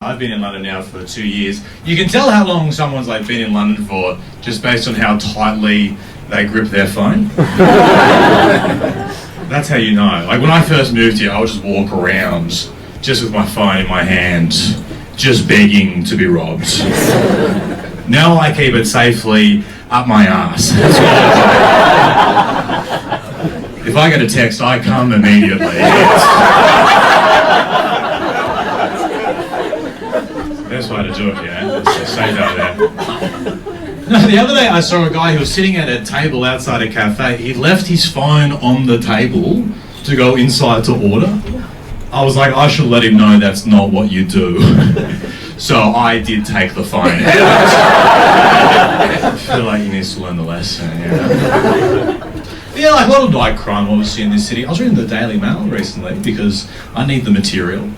I've been in London now for 2 years. You can tell how long someone's like been in London for just based on how tightly they grip their phone. That's how you know. Like when I first moved here, I would just walk around just with my phone in my hand, just begging to be robbed. Now I keep it safely up my ass. That's what I do. If I get a text, I come immediately. Best way to do it, yeah. It's safe out there. No, the other day I saw a guy who was sitting at a table outside a cafe. He left his phone on the table to go inside to order. I was like, I should let him know that's not what you do. So I did take the phone out. I feel like he needs to learn the lesson, yeah. Yeah, like a lot of like crime obviously in this city. I was reading the Daily Mail recently because I need the material.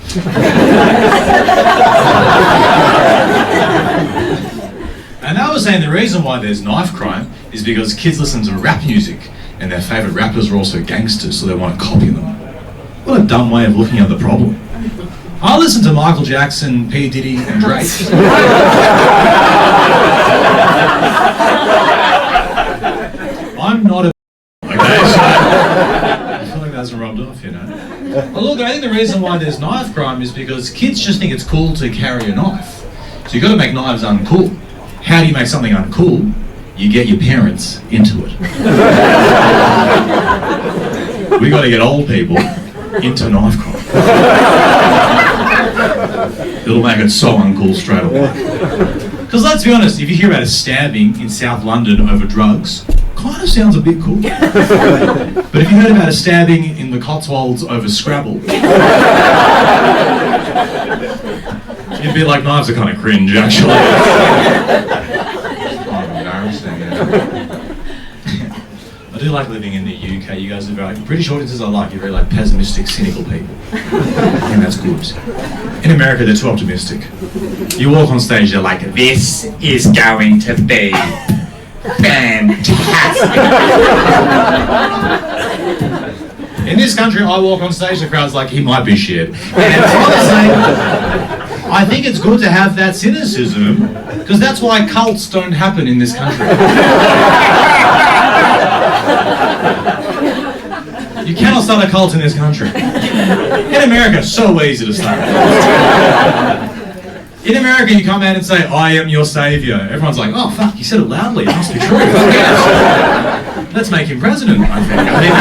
And I was saying the reason why there's knife crime is because kids listen to rap music and their favourite rappers are also gangsters, so they want to copy them. What a dumb way of looking at the problem. I listen to Michael Jackson, P. Diddy and Drake. I'm not a I feel like that's rubbed off, you know. Well, look, I think the reason why there's knife crime is because kids just think it's cool to carry a knife. So you've got to make knives uncool. How do you make something uncool? You get your parents into it. We got to get old people into knife crime. It'll make it so uncool straight away. Because let's be honest, if you hear about a stabbing in South London over drugs, kind of sounds a bit cool. But if you heard about a stabbing in the Cotswolds over Scrabble, you'd be like, knives are kind of cringe, actually. It's kind of embarrassing, yeah. I do like living in the UK. You guys are very, British audiences I like, you're very like pessimistic, cynical people. And that's good. In America, they're too optimistic. You walk on stage, they're like, this is going to be fantastic. In this country, I walk on stage, the crowd's like, he might be shit. And honestly, I think it's good to have that cynicism, because that's why cults don't happen in this country. You cannot start a cult in this country. In America, it's so easy to start a cult. In America, you come out and say, I am your saviour. Everyone's like, oh, fuck, you said it loudly. It must be true. Let's make him president, I think. I think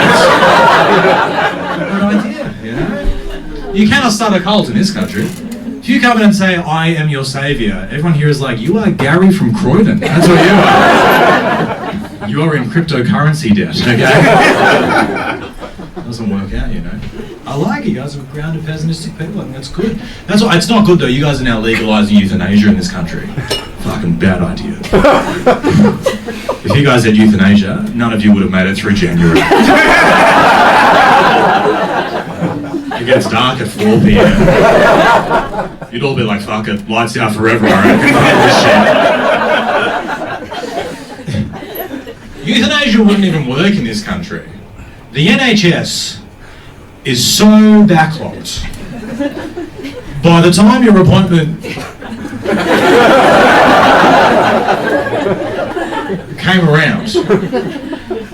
that's a good idea, you know? You cannot start a cult in this country. If you come in and say, I am your saviour, everyone here is like, you are Gary from Croydon. That's what you are. You are in cryptocurrency debt, okay? Doesn't work out, you know. I like it. You guys are grounded, pessimistic people. I think that's good. That's what. It's not good though. You guys are now legalising euthanasia in this country. Fucking bad idea. If you guys had euthanasia, none of you would have made it through January. It gets dark at 4 p.m. You'd all be like, fuck it, lights out forever, I reckon. Euthanasia wouldn't even work in this country. The NHS is so backlogged. By the time your appointment came around,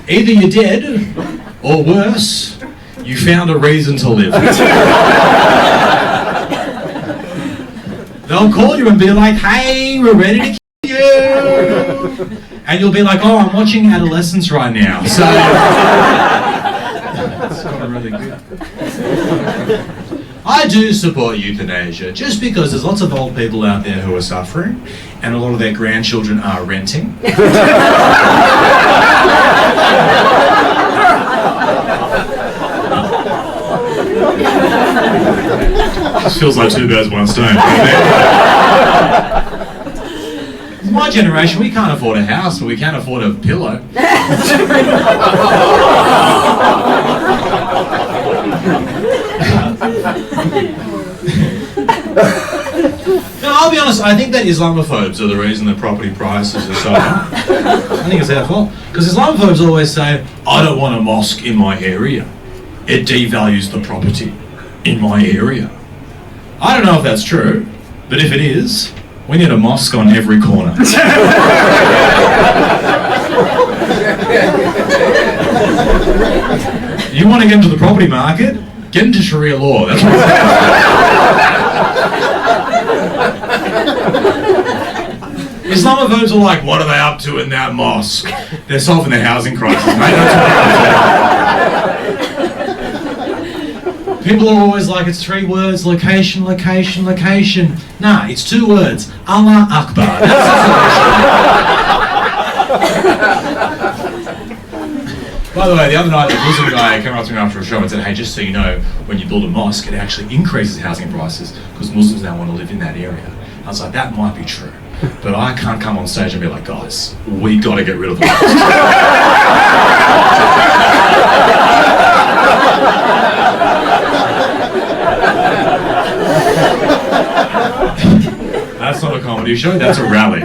either you're dead, or worse, you found a reason to live. They'll call you and be like, hey, we're ready to kill you. And you'll be like, oh, I'm watching Adolescence right now, so... That's kind of really good. I do support euthanasia, just because there's lots of old people out there who are suffering, and a lot of their grandchildren are renting. This feels like two birds, one stone. My generation, we can't afford a house, but we can afford a pillow. No, I'll be honest, I think that Islamophobes are the reason that property prices are so high. I think it's our fault. Because Islamophobes always say, I don't want a mosque in my area. It devalues the property in my area. I don't know if that's true, But if it is, we need a mosque on every corner. You want to get into the property market? Get into Sharia law. That's what Islamophobes are like, what are they up to in that mosque? They're solving the housing crisis, mate. That's what people are always like, it's 3 words, location, location, location. Nah, it's 2 words. Allah Akbar. By the way, the other night, the Muslim guy came up to me after a show and said, hey, just so you know, when you build a mosque, it actually increases housing prices because Muslims now want to live in that area. I was like, that might be true, but I can't come on stage and be like, guys, we got to get rid of the mosque. That's not a comedy show, that's a rally.